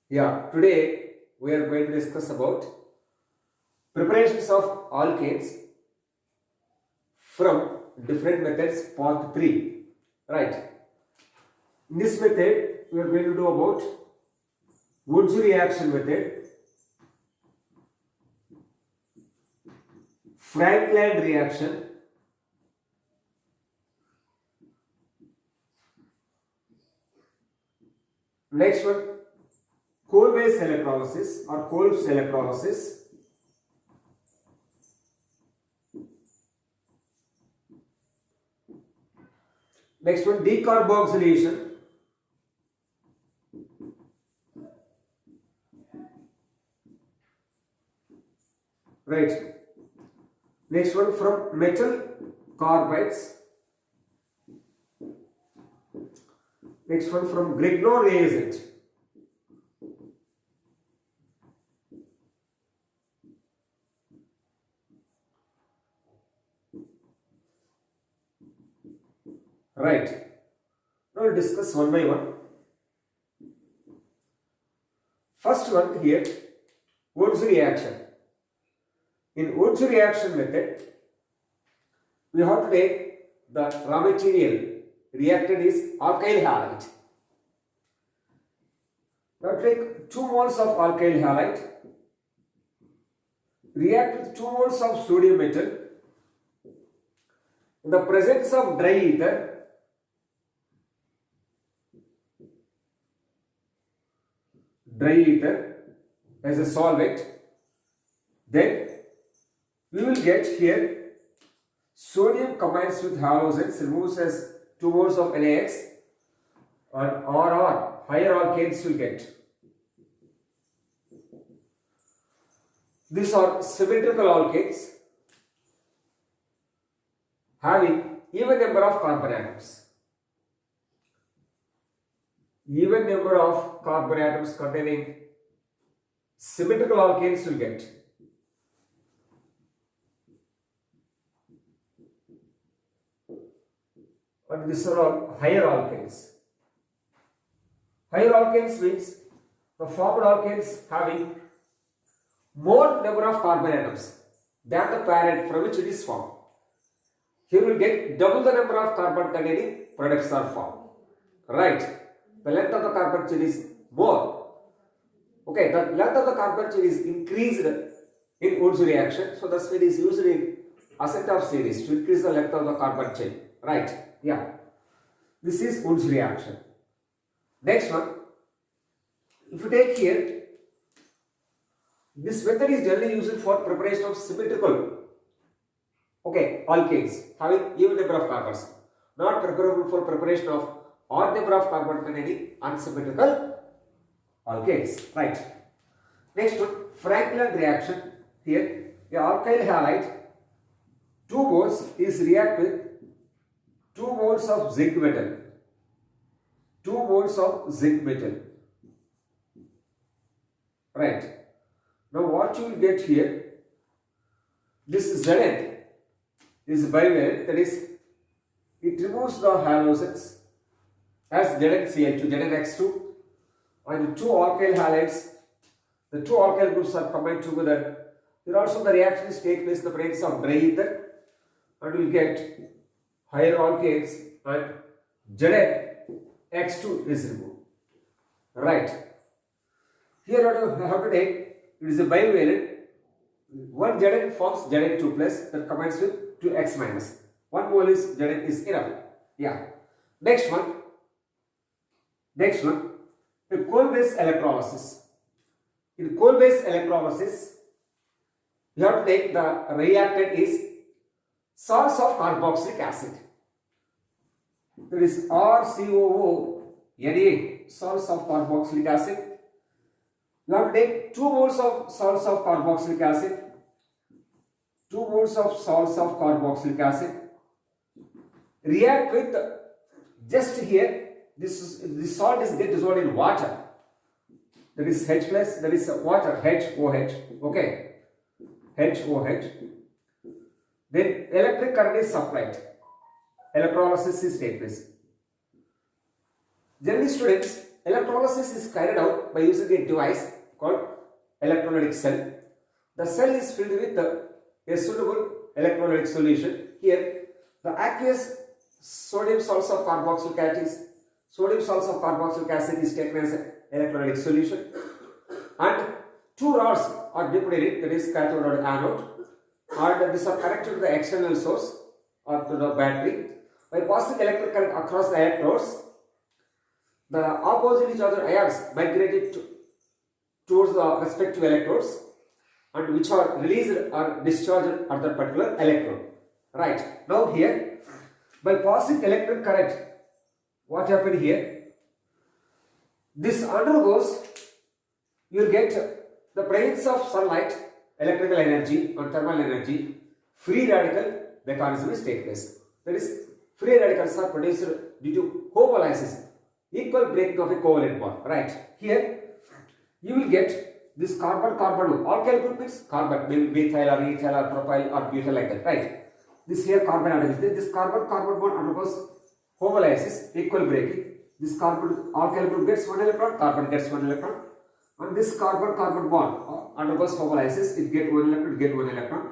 Yeah, today we are going to discuss about preparations of alkanes from different methods, part 3. Right. In this method, we are going to do about wurtz reaction method, frankland reaction, next one kolbe'srxn electrolysis or kolb's electrolysis. Next one decarboxylation. Right. Next one from metal carbides. Next one from grignard reagent. Right. Now we'll discuss one by one. First one here, wurtz reaction. In wurtz reaction method, we have to take the raw material reacted is alkyl halide. Now take 2 moles of alkyl halide, react with 2 moles of sodium metal. In the presence of dry ether, as a solvent, then we will get here sodium combines with halogens, removes as 2 moles of NaX, and RR, higher alkanes will get. These are symmetrical alkanes having even number of carbon atoms. Even number of carbon atoms containing symmetrical alkanes will get. And these are all higher alkanes. Higher alkanes means the formed alkanes having more number of carbon atoms than the parent from which it is formed. Here we will get double the number of carbon containing products are formed. Right. The length of the carbon chain is more. Okay, the length of the carbon chain is increased in wurtz reaction. So the speed is used in ascent of series to increase the length of the carbon chain. Right. Yeah. This is wurtz reaction. Next one. If you take here, this method is generally used for preparation of symmetrical alkanes having even number of carbons. Not preferable for preparation of odd number of carbon containing unsymmetrical alkanes. Right. Next one, frankland reaction. Here, a alkyl halide 2 moles is react with 2 moles of zinc metal. 2 moles of zinc metal. Right. Now what you will get here, this Zn is bivalent, that is, it removes the halogens as ZnCl2, ZnX2, and 2 alkyl halides. The 2 alkyl groups are combined together. Here also the reaction is take place in the presence of dry ether, and we will get higher alkanes and ZnX2 is removed. Right. Here I have to take, it is a bivalent. One Zn forms Zn2 plus that combines with 2x minus. 1 mole is Zn is enough. Yeah. Next one, the coal-based electrolysis. In coal-based electrolysis, you have to take the reactant is salts of carboxylic acid. That is RCOO, salts of carboxylic acid. You have to take 2 moles of salts of carboxylic acid. 2 moles of salts of carboxylic acid. React with just here. This salt is get dissolved in water. That is H plus, that is water, HOH. Okay. HOH. Then electric current is supplied. Electrolysis is take place. Generally students, electrolysis is carried out by using a device called electrolytic cell. The cell is filled with a suitable electrolytic solution. Here, the aqueous sodium salts of carboxylic acid is taken as an electrolytic solution, and two rods are dipped in it, that is cathode and anode, and these are connected to the external source or to the battery. By passing electric current across the electrodes, the oppositely charged ions migrated towards the respective electrodes, and which are released or discharged at that particular electrode. Right. Now here, by passing electric current, what happened here? This undergoes, you will get the presence of sunlight, electrical energy or thermal energy, free radical mechanism is taking place. That is, free radicals are produced due to homolysis, equal breaking of a covalent bond. Right. Here, you will get this carbon-carbon, alkyl group means carbon, maybe methyl or ethyl or propyl or butyl like that. Right. This here carbon atom is there. This carbon-carbon bond undergoes homolysis, equal breaking. This carbon alkyl group gets one electron, carbon gets one electron. And this carbon-carbon bond undergoes homolysis, it get one electron, get one electron.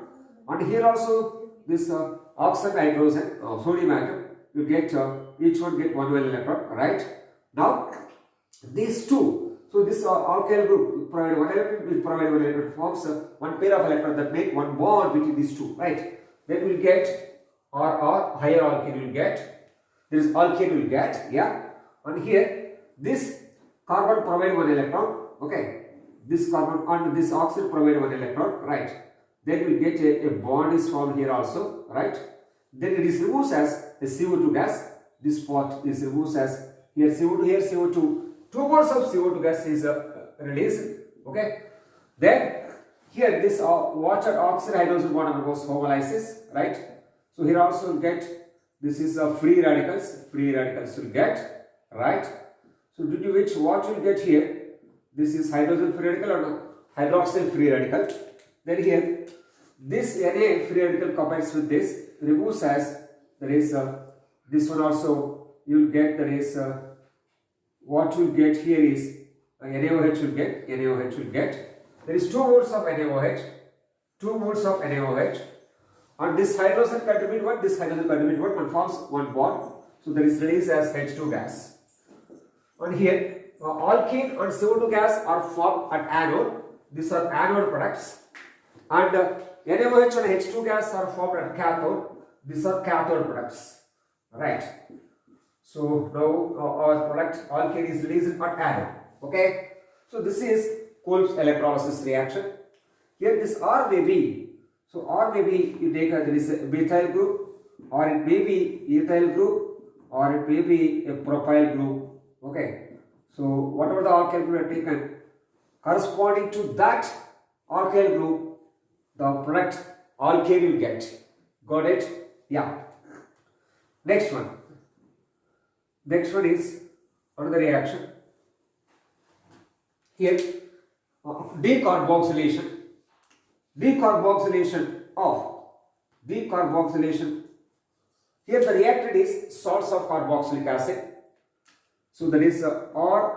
And here also this oxide hydrogen, sodium atom, you get each one get one electron, right? Now these two, so this alkyl group provide one electron, will provide one electron, forms one pair of electrons that make one bond between these two, right? Then we will get or higher alkane will get, this alkane will get, yeah. And here this carbon provide one electron. Okay, this carbon and this oxygen provide one electron, right? Then we get a bond is formed here also, right? Then it is removed as a CO2 gas. This part is removed as here CO2, here CO2. 2 moles of CO2 gas is released. Okay. Then here this water oxide hydrogen bond undergoes homolysis, right? So here also get this is free radicals. Free radicals will get, right? So due to which what you will get here? This is hydrogen free radical or hydroxyl free radical. Then here, this Na free radical combines with this, removes as there is this one also you will get, there is what you will get here is NaOH will get, NaOH will get. There is 2 moles of NaOH, 2 moles of NaOH, and this hydrogen contribute one, this hydrogen contribute one and forms one bond. So there is released as H2 gas. And here, alkene and CO2 gas are formed at anode. These are anode products. And NaOH and H2 gas are formed at cathode. These are cathode products. Right. So now our product alkene is released at anode. Okay. So this is Kolb's electrolysis reaction. Here this R may be. So R may be, you take there is a methyl group, or it may be ethyl group, or it may be a propyl group. Okay. So whatever the alkyl group are taken, corresponding to that alkyl group, the product alkane will get. Got it? Yeah. Next one. Next one is another reaction. Here, decarboxylation. Decarboxylation. Here the reactant is salts of carboxylic acid. So that is RCOONA,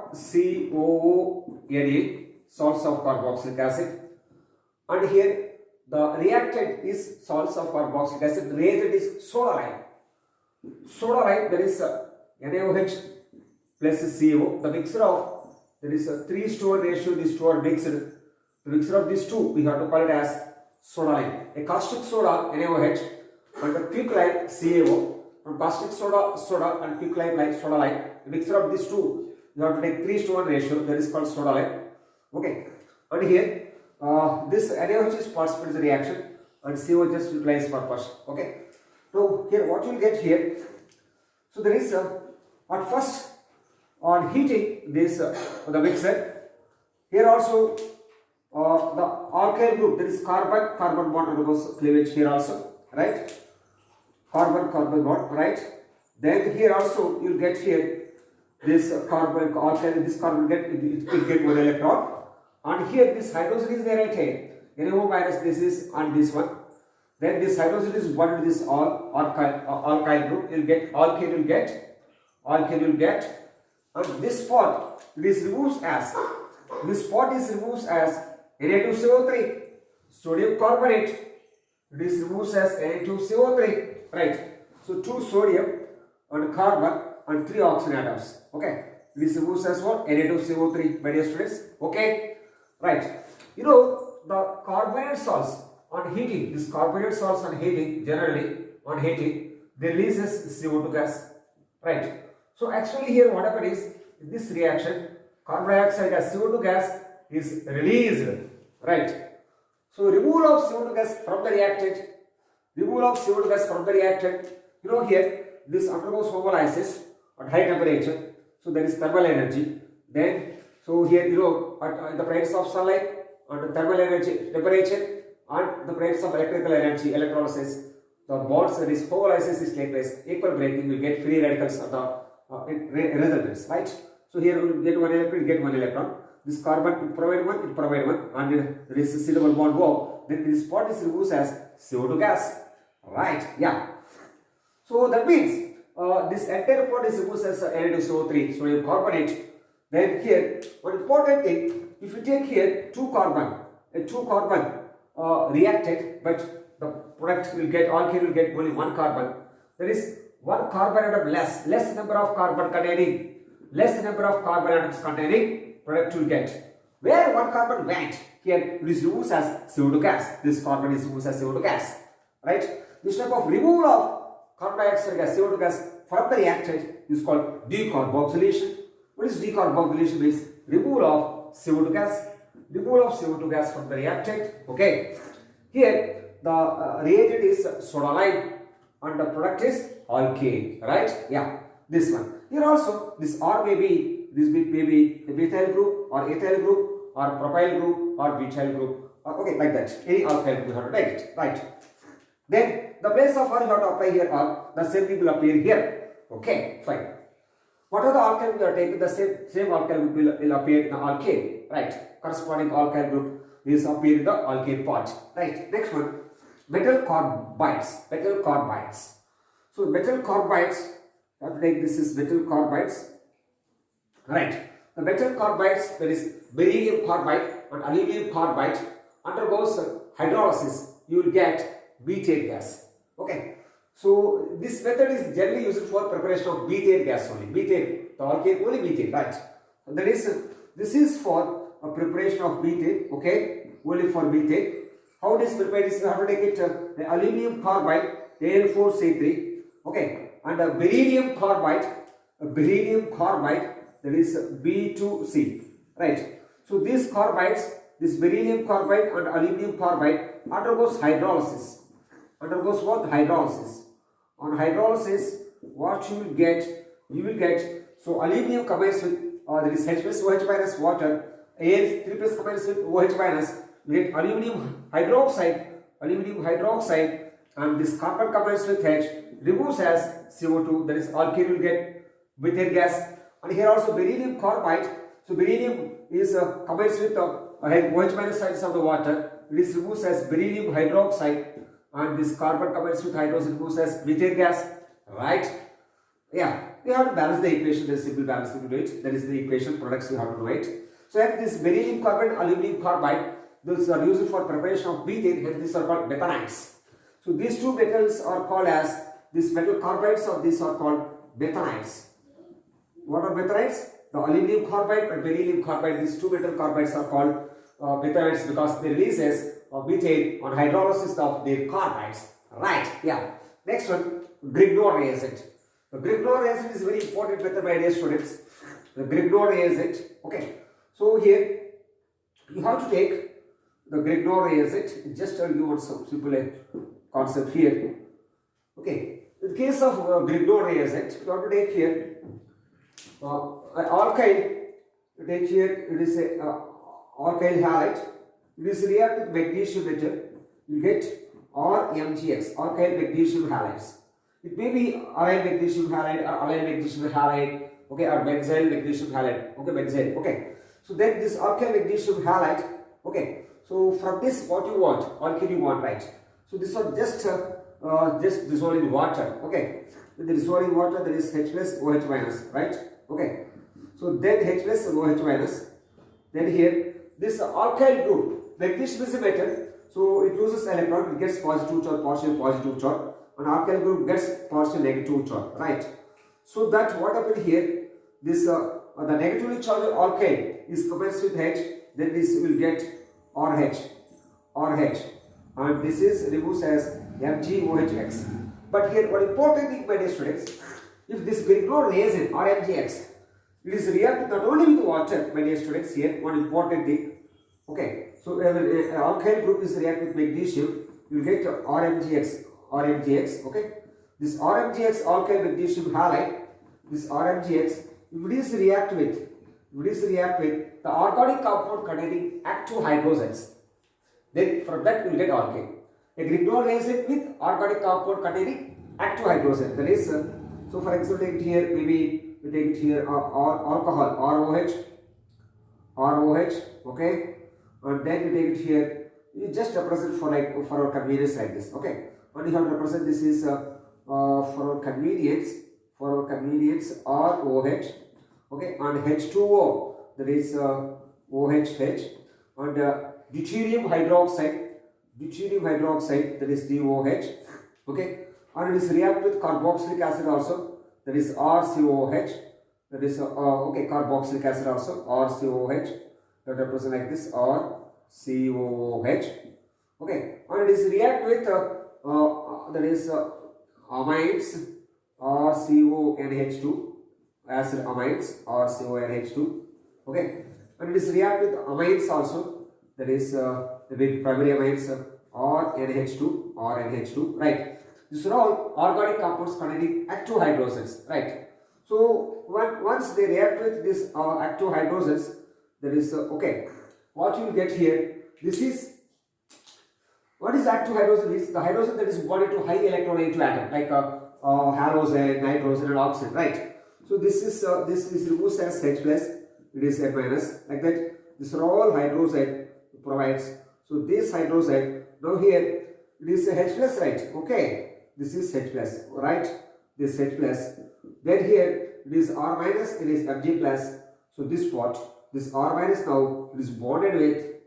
salts of carboxylic acid. And here the reactant is salts of carboxylic acid. The reagent is soda lime. Soda lime, there is NaOH plus CO. The mixture of, there is a 3:1 ratio, these two are mixed. The mixture of these two, we have to call it as soda lime. A caustic soda, NaOH, and a quicklime, CaO. From caustic soda and quicklime, soda lime. The mixture of these two, you have to take 3:1 ratio, that is called soda lime. Okay. And here, this NaOH is participates in the reaction and CO just utilize purpose. Okay. So here what you will get here, so there is at first on heating this the mixer, here also the alkyl group, there is carbon bond undergoes cleavage here also, right? Carbon bond, right? Then here also you will get here this carbon alkyl, this carbon get it will get one electron, and here this hydrogen is there right here. NO minus this is and this one. Then this hydrogen is bonded to this alkyl group. You will get alkane will get, and this part is removed as Na2CO3, sodium carbonate, it is removed as Na2CO3, right? So 2 sodium and carbon and 3 oxygen atoms, okay? It is removed as what? Na2CO3, my dear students, okay? Right. You know, the carbonate salts on heating, these carbonate salts on heating, generally on heating, they releases CO2 gas, right? So actually here what happened is, in this reaction, carbon dioxide as CO2 gas is released, right? So removal of CO2 gas from the reactant, you know here, this undergoes homolysis at high temperature, so there is thermal energy. Then, so here you know, at the presence of sunlight, and thermal energy, temperature, and the presence of electrical energy, electrolysis, the bonds, that is homolysis is take place, equal breaking, will get free radicals at the resultants, right? So here we will get one electron, get one electron. This carbon provide one, and there is a suitable bond wow. Then this part is removed as CO2 gas, right? Yeah. So that means this entire part is removed as Na2CO3, sodium carbonate. Then here, one important thing, if you take here two carbon reacted, but the product will get, alkane will get only one carbon. There is one carbon atom less number of carbon atoms containing product will get. Where one carbon went, here it is removed as CO2 gas. This carbon is removed as CO2 gas, right? This type of removal of carbon dioxide gas, CO2 gas from the reactant is called decarboxylation. What is decarboxylation? Means removal of CO2 gas from the reactant. Okay. Here the reagent is soda lime and the product is alkane, right? Yeah, this one. Here also this R may be, this may be a methyl group or ethyl group or propyl group or butyl group. Okay, like that. Any alkyl group you have to take it, right? Then the place of R you have to apply here, or the same thing will appear here. Okay, fine. What are the alkyl we are taking? The same alkyl group will appear in the alkane, right? Corresponding alkyl group is appear in the alkane part, right? Next one, metal carbides. So metal carbides, you have to take this is metal carbides, right? The metal carbides, there is beryllium carbide and aluminum carbide, undergoes hydrolysis, you will get methane gas. Okay. So this method is generally used for preparation of methane gas only. Methane, the alkane only methane, right? And that is, this is for a preparation of methane, okay, only for methane. How it is prepared is you have to take it the aluminum carbide, Al4C3, okay, and a beryllium carbide, that is B2C, right? So these carbides, this beryllium carbide and aluminum carbide undergoes hydrolysis. Undergoes what? Hydrolysis. On hydrolysis, what you will get, so aluminum combines with, there is H plus OH minus water, Al3 plus combines with OH minus, you get aluminum hydroxide, and this carbon combines with H, removes as CO2, that is alkane will get methane gas. And here also beryllium carbide, so beryllium is combines with OH minus sides of the water, it is removes as beryllium hydroxide, and this carbon combines with hydrogen removes as methane gas, right? Yeah, we have to balance the equation, there's simple balancing to do it, that is the equation, products you have to do it. So if this beryllium carbide, aluminum carbide, those are used for preparation of methane, and these are called methanides. So these two metals are called as, these metal carbides, or these are called methanides. What are methanides? The aluminum carbide and beryllium carbide, these two metal carbides are called methanides because they releases methane on hydrolysis of their carbides. Right, yeah. Next one, grignard reagent. The grignard reagent is very important method, my dear students. The grignard reagent, okay. So here, you have to take the grignard reagent, just tell you one simple concept here. Okay, in case of grignard reagent, you have to take here alkyl, you take here, it is a alkyl halide, it is react with magnesium metal, you get RMgX, alkyl magnesium halides. It may be aryl magnesium halide or aryl magnesium halide, okay, or benzyl magnesium halide, okay, benzyl, okay. So then this alkyl magnesium halide, okay. So from this, what you want, alkene you want, right? So this one just dissolved in water, okay. With the dissolving water, there is H plus OH minus, right? Okay. So then H plus OH minus. Then here this alkyl group, magnesium is a metal, so it loses electron, it gets positive charge, positive charge, and alkyl group gets positive negative charge, right? So that what happened here, this the negatively charged alkyl is commenced with H, then this will get RH, and this is removes as MgOHX. But here one important thing, my dear students, if this grignard reagent or MgX, it is reacted not only with water, my dear students, here one important thing. Okay, so alkyl group is react with magnesium, you will get RMGX. Okay, this RMGX alkyl magnesium halide, this RMGX, if it is react with the organic compound containing active hydrogens, then from that you will get alkane. A grignard reagent with organic compound containing active hydrogen, that is, so for example, take it here, maybe we take it here alcohol, ROH, okay, and then you take it here, you just represent for our convenience like this, okay, and you have to represent this is for our convenience ROH, okay, and H2O, that is OHH, and deuterium hydroxide, that is DOH, okay, and it is react with carboxylic acid also, that is RCOH, that is okay, carboxylic acid also, RCOH, that represent like this, RCOH, okay, and it is react with that is amines, RCONH2, acid amines, RCONH2, okay, and it is react with amines also, that is the primary amines RNH2, right. These are all organic compounds containing active hydrogens, right. So once they react with this active hydrogens, that is okay, what you will get here, this is, what is active hydrogen is the hydrogen that is bonded to high electronegative atom, like halogen, nitrogen and oxygen, right. So this is removed as H plus, it is H minus, like that. These are all hydrogen provides. So this hydrogen, now here it is H plus, right, okay, this is H plus, right, this H plus, then here it is R minus, it is Mg plus. So this part, this R minus now it is bonded with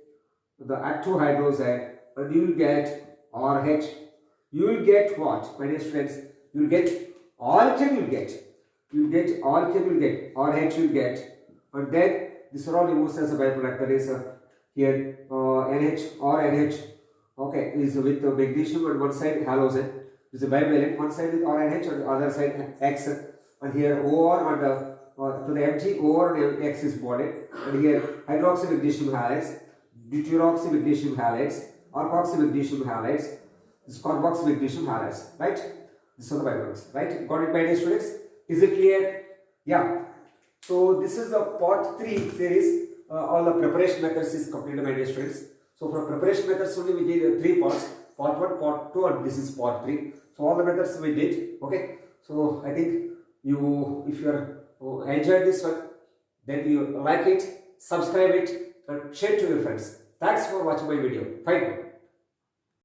the active hydrogen, and you will get RH. You will get what, my dear students? You will get alkane, you will get RH, you will get, and then this are all removed as a byproduct, that is here NH or NH, okay, is with the magnesium on one side, halogen is a bivalent, one side with RNH and the other side X, and here OR and to the Mg OR and X is bonded, and here hydroxy magnesium halides, deuteroxy magnesium halides, alkoxy magnesium halides, this carboxy magnesium halides, right? These are the byproducts, right? Got it, my dear students? Is it clear? Yeah. So this is the part 3 series. All the preparation methods is completed, my dear students. So for preparation methods only we did 3 parts, part 1, part 2, and this is part 3. So all the methods we did, okay. So I think you, if you are enjoyed this one, then you like it, subscribe it, and share to your friends. Thanks for watching my video. Fine.